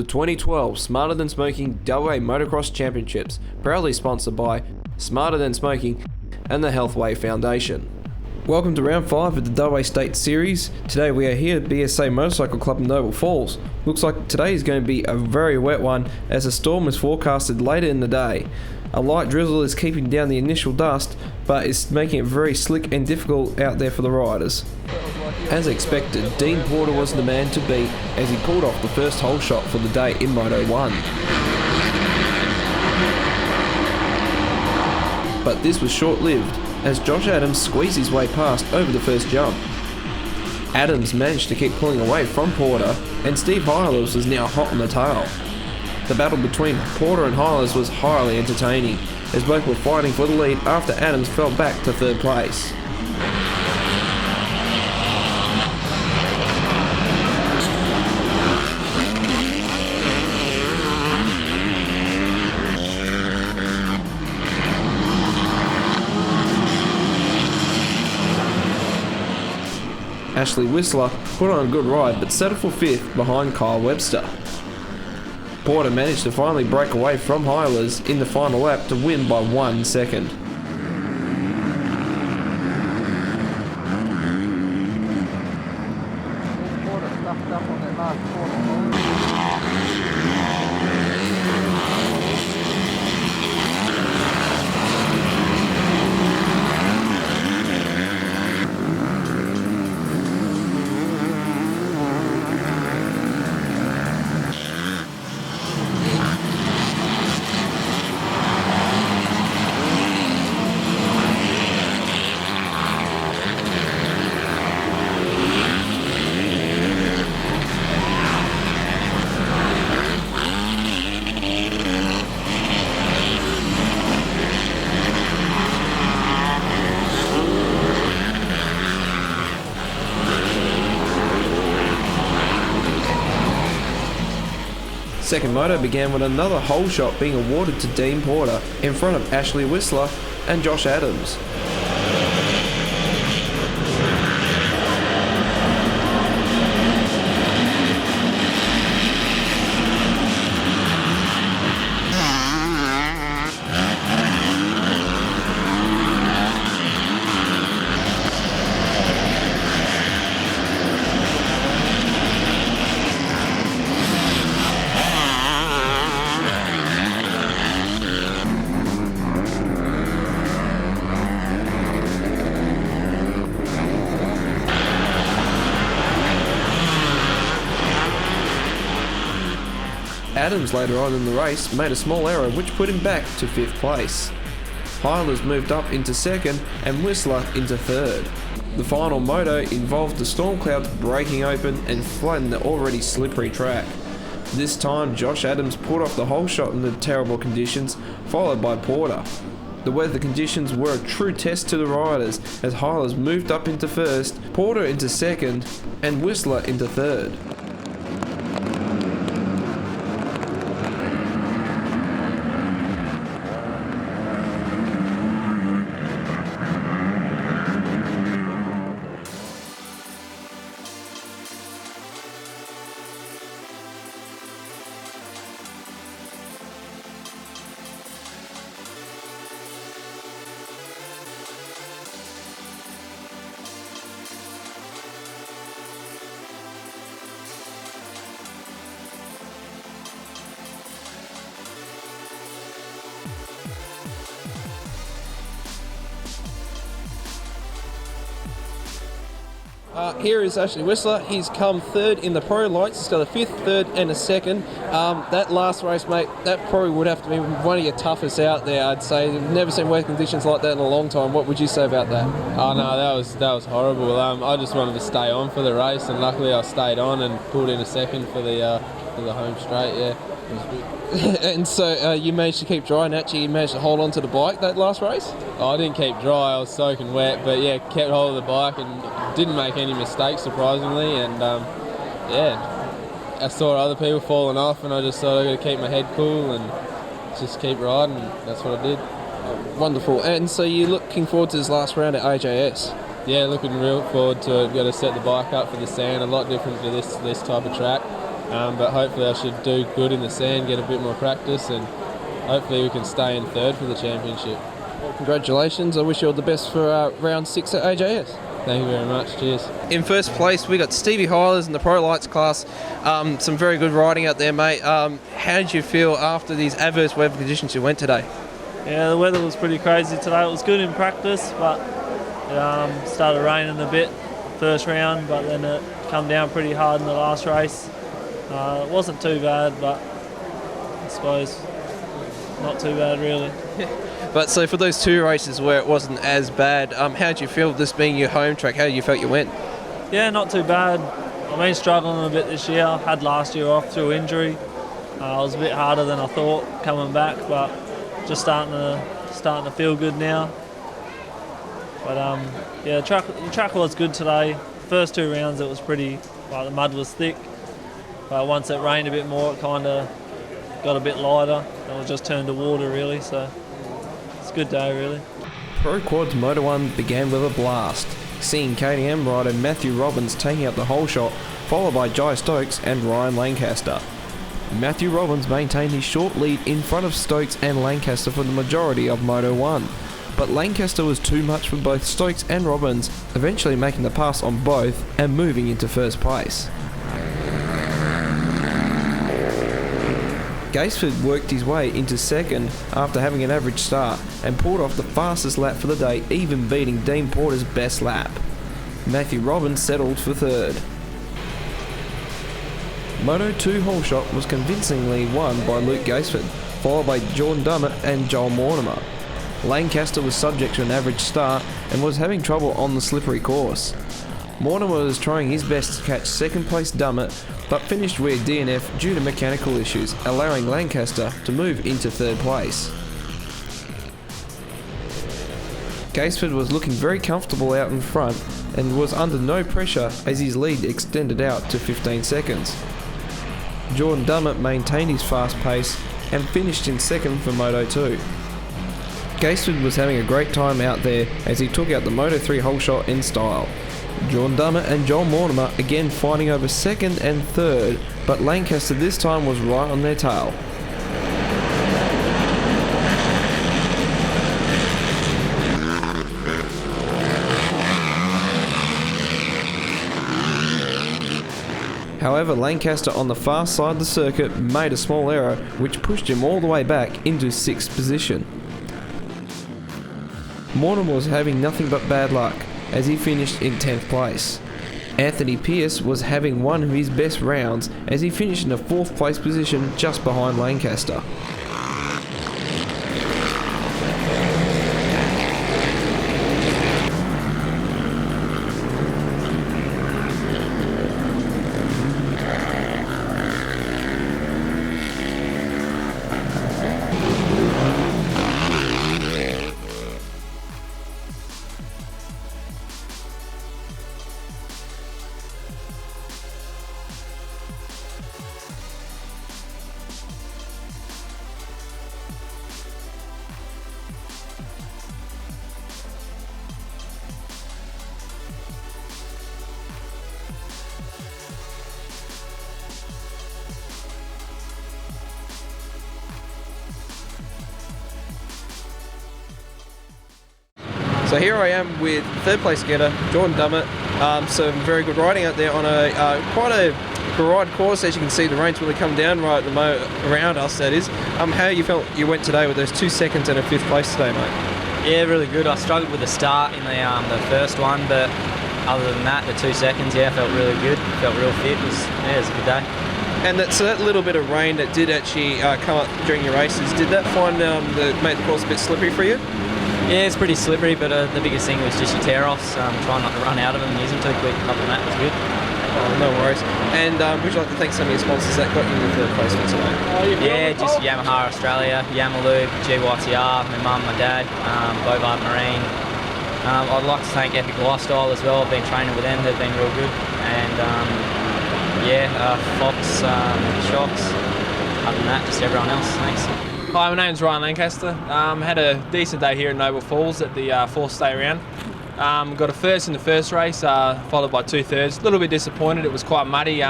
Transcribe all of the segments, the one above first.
The 2012 Smarter Than Smoking WA Motocross Championships, proudly sponsored by Smarter Than Smoking and the Healthway Foundation. Welcome to round 5 of the WA State Series. Today we are here at BSA Motorcycle Club in Noble Falls. Looks like today is going to be a very wet one as a storm is forecasted later in the day. A light drizzle is keeping down the initial dust, but it's making it very slick and difficult out there for the riders. As expected, Dean Porter was the man to beat as he pulled off the first hole shot for the day in Moto 1. But this was short-lived, as Josh Adams squeezed his way past over the first jump. Adams managed to keep pulling away from Porter, and Steve Hyles was now hot on the tail. The battle between Porter and Hyles was highly entertaining, as both were fighting for the lead after Adams fell back to third place. Ashley Whistler put on a good ride but settled for 5th behind Kyle Webster. Porter managed to finally break away from Hyles in the final lap to win by 1 second. Second moto began with another hole shot being awarded to Dean Porter in front of Ashley Whistler and Josh Adams. Adams later on in the race made a small error which put him back to 5th place. Hyles moved up into 2nd and Whistler into 3rd. The final moto involved the storm clouds breaking open and flooding the already slippery track. This time Josh Adams pulled off the hole shot in the terrible conditions, followed by Porter. The weather conditions were a true test to the riders as Hyles moved up into 1st, Porter into 2nd and Whistler into 3rd. Here is Ashley Whistler. He's come 3rd in the pro lights. He's got a 5th, 3rd and a 2nd. That last race, mate, that probably would have to be one of your toughest out there, I'd say. I've never seen weather conditions like that in a long time. What would you say about that? Oh no, that was horrible. I just wanted to stay on for the race, and luckily I stayed on and pulled in a 2nd for the home straight. Yeah, it was good. And so you managed to keep dry and actually you managed to hold on to the bike that last race? Oh, I didn't keep dry, I was soaking wet, but yeah, kept hold of the bike and didn't make any mistakes surprisingly, and yeah, I saw other people falling off and I just thought I got to keep my head cool and just keep riding, and that's what I did. Wonderful. And so you're looking forward to this last round at AJS? Yeah, looking real forward to it. Got to set the bike up for the sand, a lot different to this type of track. but hopefully I should do good in the sand, get a bit more practice, and hopefully we can stay in third for the championship. Well, congratulations. I wish you all the best for round 6 at AJS. Thank you very much. Cheers. In first place, we got Stevie Hylers in the Pro Lights class. Some very good riding out there, mate. How did you feel after these adverse weather conditions you went today? Yeah, the weather was pretty crazy today. It was good in practice, but it started raining a bit first round, but then it come down pretty hard in the last race. It wasn't too bad, but I suppose not too bad really. But so for those 2 races where it wasn't as bad, how did you feel this being your home track? How did you felt you went? Yeah, not too bad. I've been struggling a bit this year. Had last year off through injury. It was a bit harder than I thought coming back, but just starting to feel good now. But yeah, the track was good today. First 2 rounds it was pretty, like the mud was thick. But once it rained a bit more, it kind of got a bit lighter. And it just turned to water really. So it's a good day really. Pro Quads Moto 1 began with a blast, seeing KTM rider Matthew Robbins taking out the whole shot, followed by Jai Stokes and Ryan Lancaster. Matthew Robbins maintained his short lead in front of Stokes and Lancaster for the majority of Moto 1. But Lancaster was too much for both Stokes and Robbins, eventually making the pass on both and moving into first place. Gaisford worked his way into second after having an average start and pulled off the fastest lap for the day, even beating Dean Porter's best lap. Matthew Robbins settled for third. Moto 2 whole shot was convincingly won by Luke Gaisford, followed by Jordan Dummett and Joel Mortimer. Lancaster was subject to an average start and was having trouble on the slippery course. Mortimer was trying his best to catch second place Dummett, but finished rear DNF due to mechanical issues, allowing Lancaster to move into third place. Gaisford was looking very comfortable out in front and was under no pressure as his lead extended out to 15 seconds. Jordan Dummett maintained his fast pace and finished in second for Moto 2. Gaisford was having a great time out there as he took out the Moto 3 whole shot in style. Jordan Dummett and Joel Mortimer again fighting over second and third, but Lancaster this time was right on their tail. However, Lancaster on the far side of the circuit made a small error which pushed him all the way back into 6th position. Mortimer was having nothing but bad luck as he finished in 10th place. Anthony Pierce was having one of his best rounds as he finished in a 4th place position just behind Lancaster. So here I am with 3rd place getter Jordan Dummett. Some very good riding out there on a quite a ride course. As you can see, the rain's really come down right at the around us, that is. How you felt you went today with those 2 seconds and a 5th place today, mate? Yeah, really good. I struggled with the start in the first one, but other than that, the 2 seconds, yeah, felt really good. Felt real fit. It was a good day. And so that little bit of rain that did actually come up during your races, did that make the course a bit slippery for you? Yeah, it's pretty slippery, but the biggest thing was just your tear-offs. Trying not to run out of them and use them too quick. Other than that, was good. Oh, no worries. And would you like to thank some of your sponsors that got you in the 3rd place for today? Yeah, just Yamaha Australia, Yamalube, GYTR, my mum, my dad, Bovard Marine. I'd like to thank Epic Lifestyle as well. I've been training with them. They've been real good. And Fox, Shocks. Other than that, just everyone else. Thanks. Hi, my name's Ryan Lancaster. Had a decent day here in Noble Falls at the 4th state round. Got a first in the first race, followed by 2 thirds. A little bit disappointed, it was quite muddy.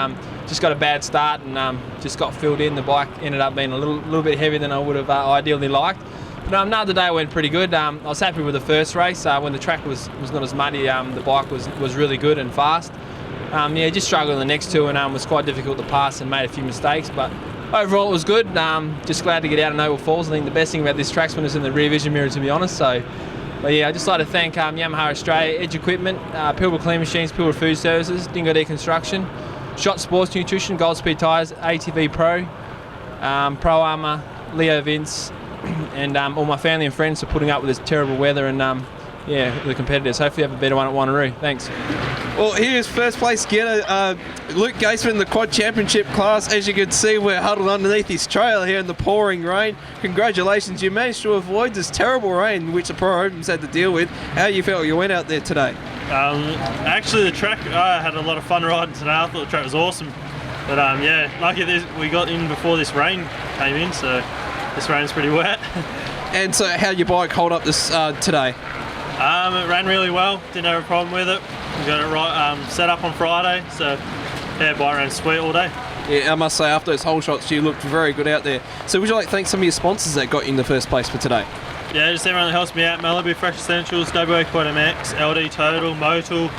just got a bad start and just got filled in. The bike ended up being a little bit heavier than I would have ideally liked. But another day went pretty good. I was happy with the first race. When the track was not as muddy, the bike was really good and fast. Just struggled in the next two and was quite difficult to pass and made a few mistakes. But overall it was good. Just glad to get out of Noble Falls. I think the best thing about this track's when it's in the rear vision mirror, to be honest. So, but yeah, I'd just like to thank Yamaha Australia, Edge Equipment, Pilbara Clean Machines, Pilbara Food Services, Dingo Deconstruction, Shot Sports Nutrition, Goldspeed Tyres, ATV Pro, Pro Armour, Leo Vince, and all my family and friends for putting up with this terrible weather and the competitors. Hopefully have a better one at Wanneroo. Thanks. Well, here's first place getter Luke Gaisman in the quad championship class. As you can see, we're huddled underneath his trailer here in the pouring rain. Congratulations, you managed to avoid this terrible rain which the Pro Opens had to deal with. How you felt you went out there today? Actually, the track, I had a lot of fun riding today. I thought the track was awesome. But lucky we got in before this rain came in, so this rain's pretty wet. And so how'd your bike hold up this today? It ran really well, didn't have a problem with it. We got it right set up on Friday, so yeah, bike ran sweet all day. Yeah, I must say, after those whole shots, you looked very good out there. So would you like to thank some of your sponsors that got you in the first place for today? Yeah, just everyone that helps me out. Malibu Fresh Essentials, WAMX, LD Total, Motul,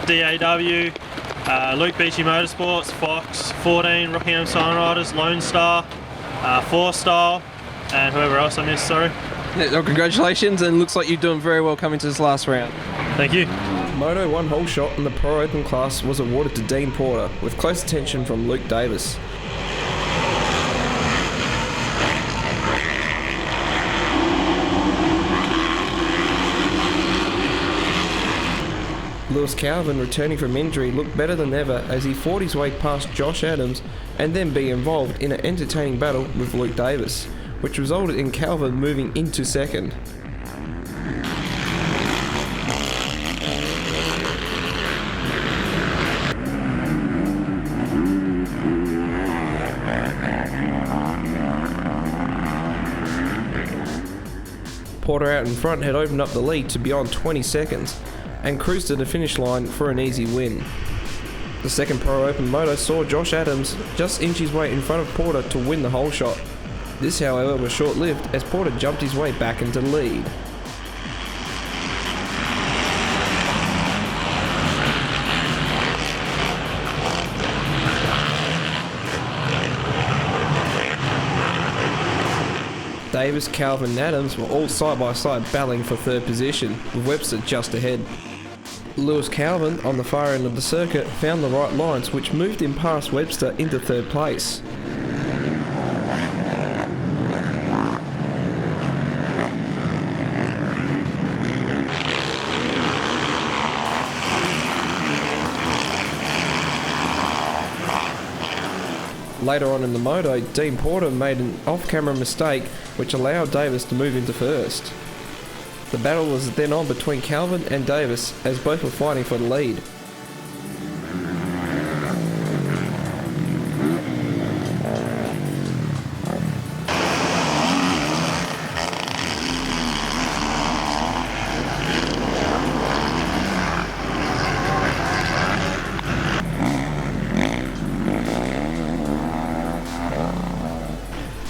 DAW, Luke Beachy Motorsports, Fox, 14, Rockingham Sign Riders, Lone Star, 4Style, and whoever else I missed, sorry. Yeah, well, congratulations, and looks like you're doing very well coming to this last round. Thank you. Moto 1 whole shot in the Pro Open class was awarded to Dean Porter, with close attention from Luke Davis. Lewis Calvin, returning from injury, looked better than ever as he fought his way past Josh Adams and then be involved in an entertaining battle with Luke Davis, which resulted in Calvin moving into second. Porter out in front had opened up the lead to beyond 20 seconds and cruised to the finish line for an easy win. The second Pro Open moto saw Josh Adams just inch his way in front of Porter to win the whole shot. This, however, was short-lived as Porter jumped his way back into the lead. Davis, Calvin and Adams were all side-by-side battling for third position, with Webster just ahead. Lewis Calvin, on the far end of the circuit, found the right lines which moved him past Webster into third place. Later on in the moto, Dean Porter made an off-camera mistake which allowed Davis to move into first. The battle was then on between Calvin and Davis as both were fighting for the lead.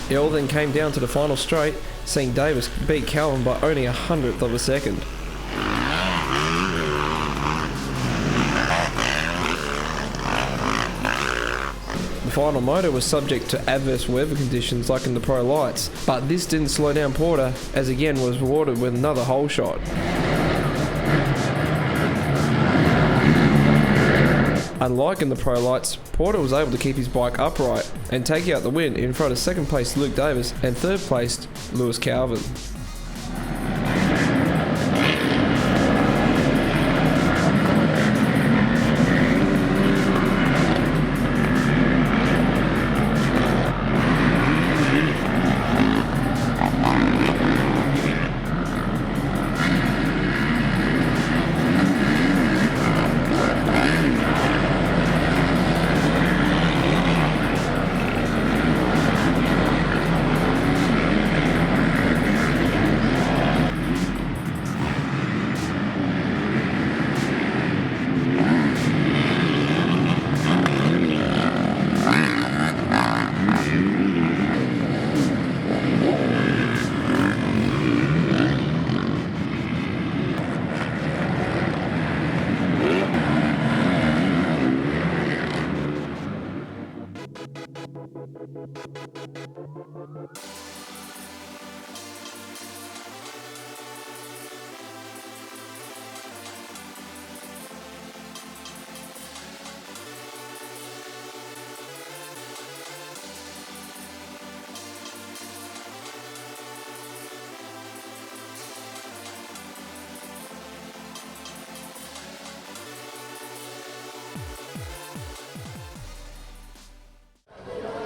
It all then came down to the final straight, seeing Davis beat Calvin by only 1/100th of a second. The final moto was subject to adverse weather conditions like in the Pro Lights, but this didn't slow down Porter, as again was rewarded with another whole shot. Unlike in the Pro Lights, Porter was able to keep his bike upright and take out the win in front of second place Luke Davis and third placed Lewis Calvin.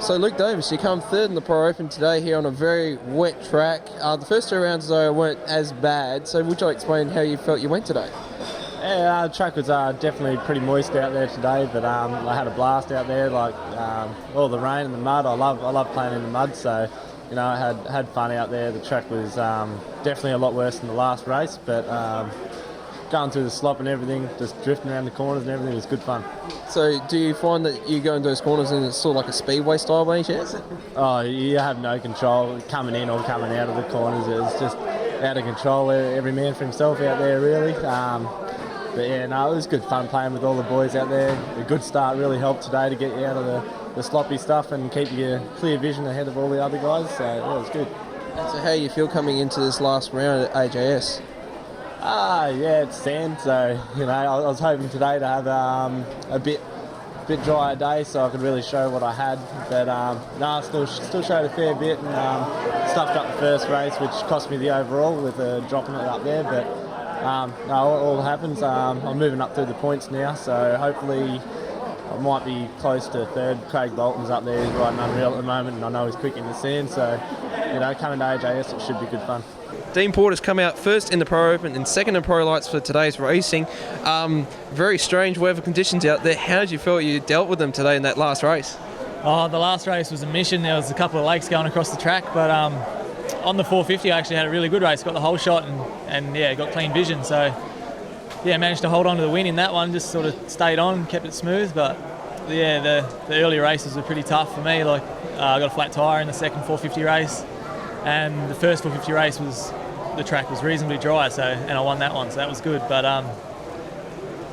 So Luke Davis, you come third in the Pro Open today here on a very wet track. The first 2 rounds though weren't as bad, so would you explain how you felt you went today? Yeah, the track was definitely pretty moist out there today, but I had a blast out there. Like all the rain and the mud, I love playing in the mud. So you know, I had fun out there. The track was definitely a lot worse than the last race, but going through the slop and everything, just drifting around the corners and everything was good fun. So do you find that you go into those corners and it's sort of like a speedway style by any chance? Oh, you have no control coming in or coming out of the corners. It's just out of control. Every man for himself out there, really. But yeah, no, it was good fun playing with all the boys out there. A good start really helped today to get you out of the sloppy stuff and keep your clear vision ahead of all the other guys. So yeah, it was good. So how you feel coming into this last round at AJS? Yeah, it's sand, so you know, I was hoping today to have a bit drier day so I could really show what I had. But no, still showed a fair bit and stuffed up the first race, which cost me the overall with dropping it up there. But no, all happens. I'm moving up through the points now, so hopefully I might be close to third. Craig Bolton's up there, he's riding unreal at the moment, and I know he's quick in the sand. So you know, coming to AJS, it should be good fun. Dean Porter's come out first in the Pro Open and second in Pro Lights for today's racing. Very strange weather conditions out there. How did you feel you dealt with them today in that last race? Oh, the last race was a mission. There was a couple of lakes going across the track, but on the 450 I actually had a really good race, got the whole shot and yeah, got clean vision. So yeah, managed to hold on to the win in that one, just sort of stayed on, kept it smooth. But yeah, the early races were pretty tough for me. Like I got a flat tyre in the second 450 race, and the first 450 race the track was reasonably dry, and I won that one, so that was good. But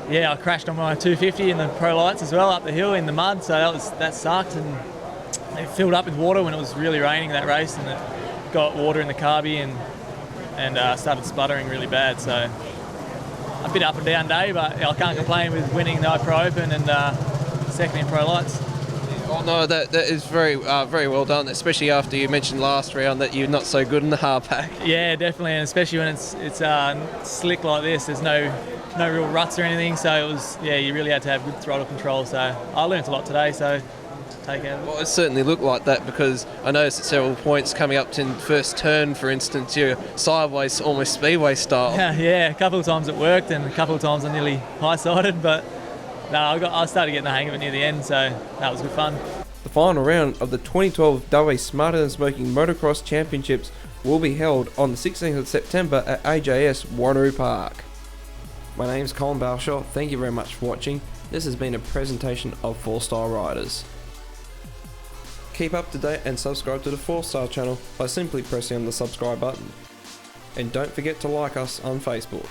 yeah, I crashed on my 250 in the Pro Lights as well up the hill in the mud, so that sucked, and it filled up with water when it was really raining that race, and it got water in the carby and started sputtering really bad. So a bit up and down day, but I can't complain with winning the Pro Open and second in Pro Lights. Oh no, that is very well done, especially after you mentioned last round that you're not so good in the hard pack. Yeah, definitely, and especially when it's slick like this. There's no real ruts or anything, so it was, yeah, you really had to have good throttle control. So I learnt a lot today, so take it. Well, it certainly looked like that, because I noticed at several points coming up to the first turn, for instance, you're sideways, almost speedway style. Yeah, a couple of times it worked, and a couple of times I nearly high-sided, but no, I started getting the hang of it near the end, so that was good fun. The final round of the 2012 WA Smarter Than Smoking Motocross Championships will be held on the 16th of September at AJS Wanneroo Park. My name's Colin Balshaw, thank you very much for watching. This has been a presentation of 4Star Riders. Keep up to date and subscribe to the 4Star channel by simply pressing on the subscribe button. And don't forget to like us on Facebook.